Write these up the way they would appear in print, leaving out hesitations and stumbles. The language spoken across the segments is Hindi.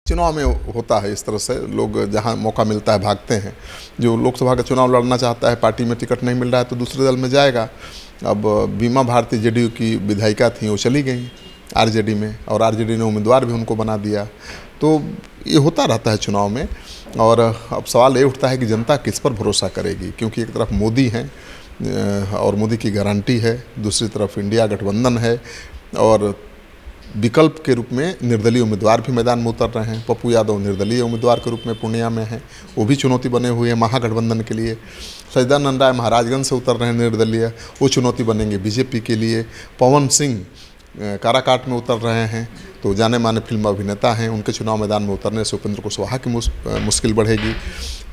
चुनाव में होता है इस तरह से, लोग जहां मौका मिलता है भागते हैं। जो लोकसभा का चुनाव लड़ना चाहता है, पार्टी में टिकट नहीं मिल रहा है तो दूसरे दल में जाएगा। अब बीमा भारती जेडीयू की विधायिका थी, वो चली गई आरजेडी में, और आरजेडी ने उम्मीदवार भी उनको बना दिया। तो ये होता रहता है चुनाव में। और अब सवाल ये उठता है कि जनता किस पर भरोसा करेगी, क्योंकि एक तरफ मोदी हैं और मोदी की गारंटी है, दूसरी तरफ इंडिया गठबंधन है, और विकल्प के रूप में निर्दलीय उम्मीदवार भी मैदान में उतर रहे हैं। पप्पू यादव निर्दलीय उम्मीदवार के रूप में पूर्णिया में हैं, वो भी चुनौती बने हुए हैं महागठबंधन के लिए। सचिदानंद राय महाराजगंज से उतर रहे हैं निर्दलीय, वो चुनौती बनेंगे बीजेपी के लिए। पवन सिंह काराकाट में उतर रहे हैं, तो जाने माने फिल्म अभिनेता हैं, उनके चुनाव मैदान में उतरने से उपेंद्र कुशवाहा की मुश्किल बढ़ेगी।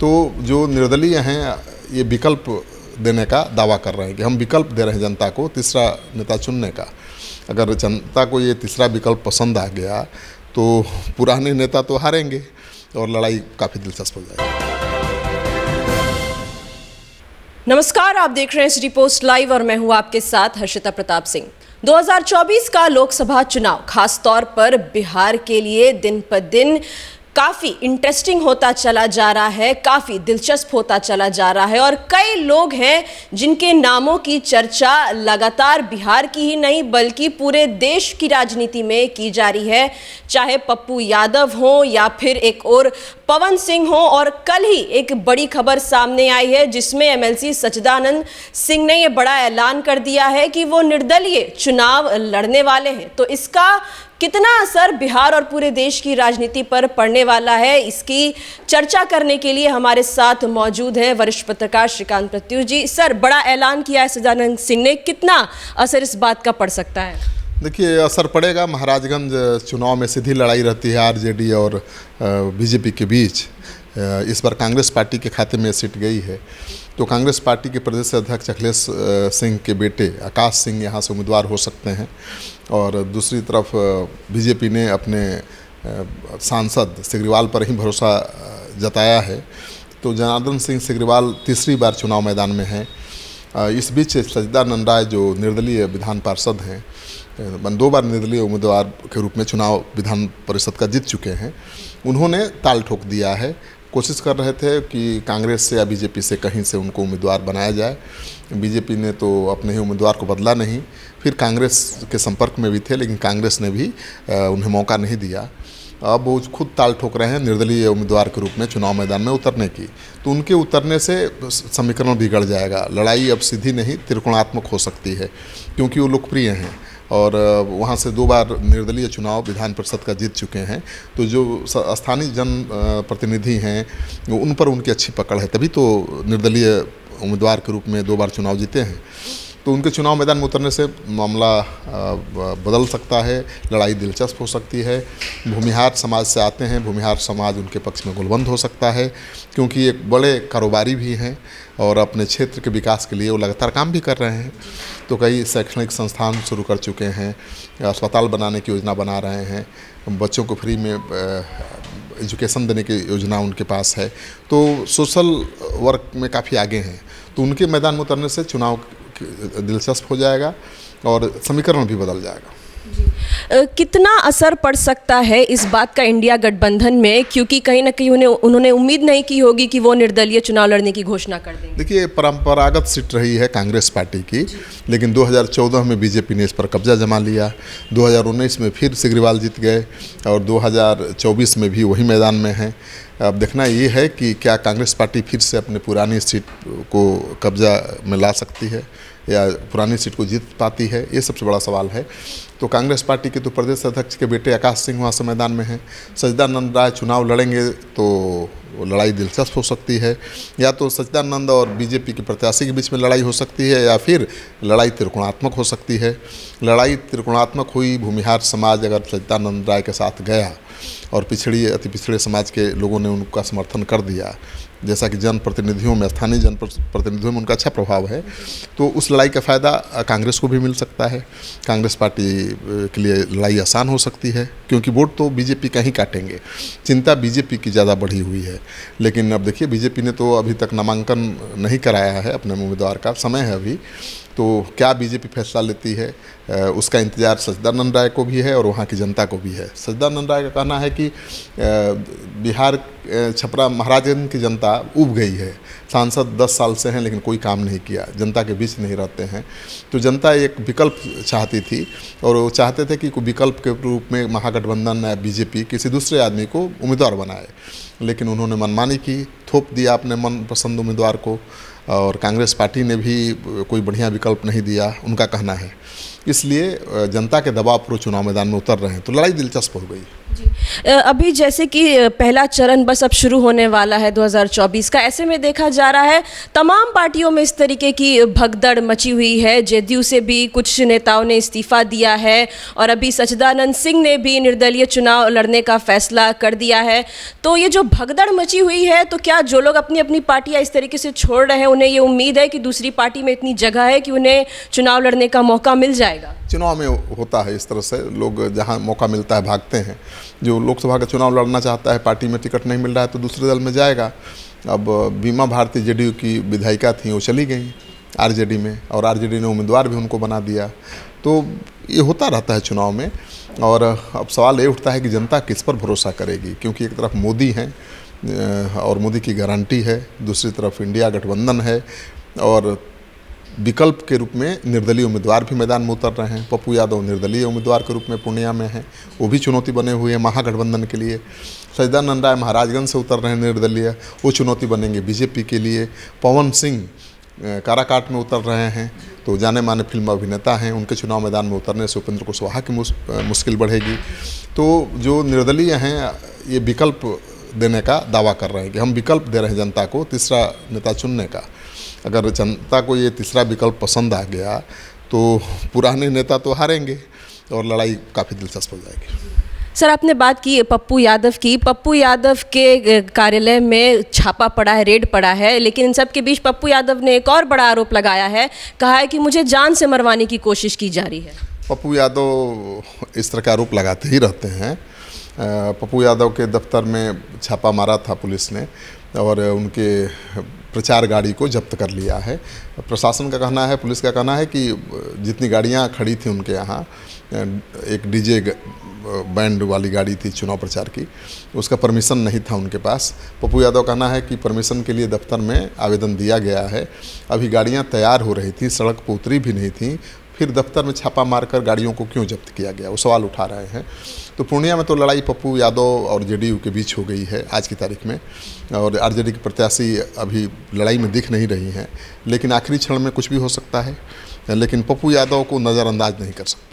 तो जो निर्दलीय हैं ये विकल्प देने का दावा कर रहे हैं कि हम विकल्प दे रहे हैं जनता को तीसरा नेता चुनने का। अगर जनता को ये तीसरा विकल्प पसंद आ गया तो पुराने नेता तो हारेंगे और लड़ाई काफ़ी दिलचस्प हो जाएगी। नमस्कार, आप देख रहे हैं सिटी पोस्ट लाइव और मैं हूं आपके साथ हर्षिता प्रताप सिंह। 2024 का लोकसभा चुनाव खास तौर पर बिहार के लिए दिन पर दिन काफ़ी इंटरेस्टिंग होता चला जा रहा है, काफ़ी दिलचस्प होता चला जा रहा है, और कई लोग हैं जिनके नामों की चर्चा लगातार बिहार की ही नहीं बल्कि पूरे देश की राजनीति में की जा रही है। चाहे पप्पू यादव हो या फिर एक और पवन सिंह हो, और कल ही एक बड़ी खबर सामने आई है जिसमें एमएलसी सचिदानंद सिंह ने यह बड़ा ऐलान कर दिया है कि वो निर्दलीय चुनाव लड़ने वाले हैं। तो इसका कितना असर बिहार और पूरे देश की राजनीति पर पड़ने वाला है, इसकी चर्चा करने के लिए हमारे साथ मौजूद हैं वरिष्ठ पत्रकार श्रीकांत प्रत्युष जी। सर, बड़ा ऐलान किया है सचिदानंद सिंह ने, कितना असर इस बात का पड़ सकता है? देखिए, असर पड़ेगा। महाराजगंज चुनाव में सीधी लड़ाई रहती है आरजेडी और बीजेपी के बीच। इस बार कांग्रेस पार्टी के खाते में सीट गई है, तो कांग्रेस पार्टी के प्रदेश अध्यक्ष अखिलेश सिंह के बेटे आकाश सिंह यहाँ से उम्मीदवार हो सकते हैं। और दूसरी तरफ बीजेपी ने अपने सांसद सिग्रीवाल पर ही भरोसा जताया है, तो जनार्दन सिंह सिग्रीवाल तीसरी बार चुनाव मैदान में हैं। इस बीच सचिदानंद राय जो निर्दलीय विधान पार्षद हैं, 2 बार निर्दलीय उम्मीदवार के रूप में चुनाव विधान परिषद का जीत चुके हैं, उन्होंने ताल ठोक दिया है। कोशिश कर रहे थे कि कांग्रेस से या बीजेपी से कहीं से उनको उम्मीदवार बनाया जाए। बीजेपी ने तो अपने ही उम्मीदवार को बदला नहीं, फिर कांग्रेस के संपर्क में भी थे लेकिन कांग्रेस ने भी उन्हें मौका नहीं दिया। अब वो खुद ताल ठोक रहे हैं निर्दलीय उम्मीदवार के रूप में चुनाव मैदान में उतरने की। तो उनके उतरने से समीकरण बिगड़ जाएगा। लड़ाई अब सीधी नहीं त्रिकोणात्मक हो सकती है, क्योंकि वो लोकप्रिय हैं और वहाँ से 2 बार निर्दलीय चुनाव विधान परिषद का जीत चुके हैं। तो जो स्थानीय जन प्रतिनिधि हैं उन पर उनकी अच्छी पकड़ है, तभी तो निर्दलीय उम्मीदवार के रूप में 2 बार चुनाव जीते हैं। तो उनके चुनाव मैदान में उतरने से मामला बदल सकता है, लड़ाई दिलचस्प हो सकती है। भूमिहार समाज से आते हैं, भूमिहार समाज उनके पक्ष में गुलबंद हो सकता है, क्योंकि एक बड़े कारोबारी भी हैं और अपने क्षेत्र के विकास के लिए वो लगातार काम भी कर रहे हैं। तो कई शैक्षणिक संस्थान शुरू कर चुके हैं, अस्पताल बनाने की योजना बना रहे हैं, बच्चों को फ्री में एजुकेशन देने की योजना उनके पास है। तो सोशल वर्क में काफ़ी आगे हैं, तो उनके मैदान में उतरने से चुनाव दिलचस्प हो जाएगा और समीकरण भी बदल जाएगा। कितना असर पड़ सकता है इस बात का इंडिया गठबंधन में, क्योंकि कहीं ना कहीं उन्होंने उम्मीद नहीं की होगी कि वो निर्दलीय चुनाव लड़ने की घोषणा कर देंगे। देखिए, परंपरागत सीट रही है कांग्रेस पार्टी की, लेकिन 2014 में बीजेपी ने इस पर कब्जा जमा लिया, 2019 में फिर सिग्रीवाल जीत गए और 2024 में भी वही मैदान में हैं। अब देखना ये है कि क्या कांग्रेस पार्टी फिर से अपने पुरानी सीट को कब्जा में ला सकती है या पुरानी सीट को जीत पाती है, ये सबसे बड़ा सवाल है। तो कांग्रेस पार्टी के तो प्रदेश अध्यक्ष के बेटे आकाश सिंह वहाँ से मैदान में हैं। सचिदानंद राय चुनाव लड़ेंगे तो लड़ाई दिलचस्प हो सकती है, या तो सचिदानंद और बीजेपी के प्रत्याशी के बीच में लड़ाई हो सकती है, या फिर लड़ाई त्रिकोणात्मक हो सकती है। लड़ाई त्रिकोणात्मक हुई, भूमिहार समाज अगर सचिदानंद राय के साथ गया और अति पिछड़े समाज के लोगों ने उनका समर्थन कर दिया, जैसा कि जनप्रतिनिधियों में, स्थानीय जनप्रतिनिधियों में उनका अच्छा प्रभाव है, तो उस लड़ाई का फ़ायदा कांग्रेस को भी मिल सकता है। कांग्रेस पार्टी के लिए लड़ाई आसान हो सकती है, क्योंकि वोट तो बीजेपी का ही काटेंगे। चिंता बीजेपी की ज़्यादा बढ़ी हुई है, लेकिन अब देखिए बीजेपी ने तो अभी तक नामांकन नहीं कराया है अपने उम्मीदवार का, समय है अभी। तो तो क्या बीजेपी फैसला लेती है उसका इंतज़ार सच्चिदानंद राय को भी है और वहाँ की जनता को भी है। सच्चिदानंद राय का कहना है कि बिहार छपरा महाराजगंज की जनता उब गई है, सांसद 10 साल से हैं लेकिन कोई काम नहीं किया, जनता के बीच नहीं रहते हैं। तो जनता एक विकल्प चाहती थी और वो चाहते थे कि कोई विकल्प के रूप में महागठबंधन या बीजेपी किसी दूसरे आदमी को उम्मीदवार बनाए, लेकिन उन्होंने मनमानी की, थोप दिया अपने मनपसंद उम्मीदवार को और कांग्रेस पार्टी ने भी कोई बढ़िया विकल्प नहीं दिया, उनका कहना है। इसलिए जनता के दबाव पर चुनाव मैदान में उतर रहे हैं, तो लड़ाई दिलचस्प हो गई। जी, अभी जैसे कि पहला चरण बस अब शुरू होने वाला है 2024 का, ऐसे में देखा जा रहा है तमाम पार्टियों में इस तरीके की भगदड़ मची हुई है। जेडीयू से भी कुछ नेताओं ने इस्तीफा दिया है और अभी सच्चिदानंद सिंह ने भी निर्दलीय चुनाव लड़ने का फैसला कर दिया है। तो ये जो भगदड़ मची हुई है, तो क्या जो लोग अपनी अपनी पार्टियां इस तरीके से छोड़ रहे हैं, उन्हें ये उम्मीद है कि दूसरी पार्टी में इतनी जगह है कि उन्हें चुनाव लड़ने का मौका मिल जाएगा? चुनाव में होता है इस तरह से, लोग जहां मौका मिलता है भागते हैं। जो लोकसभा का चुनाव लड़ना चाहता है, पार्टी में टिकट नहीं मिल रहा है तो दूसरे दल में जाएगा। अब बीमा भारती जेडीयू की विधायिका थी, वो चली गई आरजेडी में और आरजेडी ने उम्मीदवार भी उनको बना दिया। तो ये होता रहता है चुनाव में। और अब सवाल ये उठता है कि जनता किस पर भरोसा करेगी, क्योंकि एक तरफ मोदी हैं और मोदी की गारंटी है, दूसरी तरफ इंडिया गठबंधन है और विकल्प के रूप में निर्दलीय उम्मीदवार भी मैदान में उतर रहे हैं। पप्पू यादव निर्दलीय उम्मीदवार के रूप में पूर्णिया में हैं, वो भी चुनौती बने हुए हैं महागठबंधन के लिए। सच्चिदानंद राय महाराजगंज से उतर रहे हैं निर्दलीय, वो चुनौती बनेंगे बीजेपी के लिए। पवन सिंह काराकाट में उतर रहे हैं, तो जाने माने फिल्म अभिनेता हैं, उनके चुनाव मैदान में उतरने से उपेंद्र कुशवाहा की मुश्किल बढ़ेगी। तो जो निर्दलीय हैं ये विकल्प देने का दावा कर रहे हैं कि हम विकल्प दे रहे हैं जनता को तीसरा नेता चुनने का। अगर जनता को ये तीसरा विकल्प पसंद आ गया तो पुराने नेता तो हारेंगे और लड़ाई काफ़ी दिलचस्प हो जाएगी। सर, आपने बात की पप्पू यादव की। पप्पू यादव के कार्यालय में छापा पड़ा है, रेड पड़ा है, लेकिन इन सब के बीच पप्पू यादव ने एक और बड़ा आरोप लगाया है, कहा है कि मुझे जान से मरवाने की कोशिश की जा रही है। पप्पू यादव इस तरह के आरोप लगाते ही रहते हैं। पप्पू यादव के दफ्तर में छापा मारा था पुलिस ने और उनके प्रचार गाड़ी को जब्त कर लिया है। प्रशासन का कहना है, पुलिस का कहना है कि जितनी गाड़ियां खड़ी थी उनके यहाँ, एक डीजे बैंड वाली गाड़ी थी चुनाव प्रचार की, उसका परमिशन नहीं था उनके पास। पप्पू यादव कहना है कि परमिशन के लिए दफ्तर में आवेदन दिया गया है, अभी गाड़ियां तैयार हो रही थी, सड़क पर उतरी भी नहीं थी, फिर दफ्तर में छापा मारकर गाड़ियों को क्यों जब्त किया गया, वो सवाल उठा रहे हैं। तो पूर्णिया में तो लड़ाई पप्पू यादव और जेडीयू के बीच हो गई है आज की तारीख में, और आरजेडी की प्रत्याशी अभी लड़ाई में दिख नहीं रही हैं, लेकिन आखिरी क्षण में कुछ भी हो सकता है, लेकिन पप्पू यादव को नज़रअंदाज नहीं कर सकता।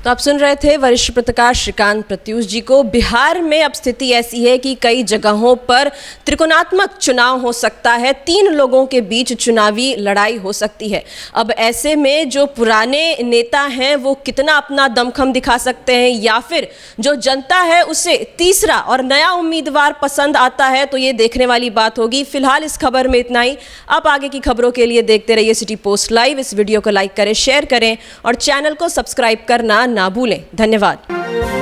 तो आप सुन रहे थे वरिष्ठ पत्रकार श्रीकांत प्रत्यूष जी को। बिहार में अब स्थिति ऐसी है कि कई जगहों पर त्रिकोणात्मक चुनाव हो सकता है, 3 लोगों के बीच चुनावी लड़ाई हो सकती है। अब ऐसे में जो पुराने नेता हैं वो कितना अपना दमखम दिखा सकते हैं, या फिर जो जनता है उसे तीसरा और नया उम्मीदवार पसंद आता है, तो ये देखने वाली बात होगी। फिलहाल इस खबर में इतना ही। आप आगे की खबरों के लिए देखते रहिए सिटी पोस्ट लाइव। इस वीडियो को लाइक करें, शेयर करें और चैनल को सब्सक्राइब करना ना भूलें। धन्यवाद।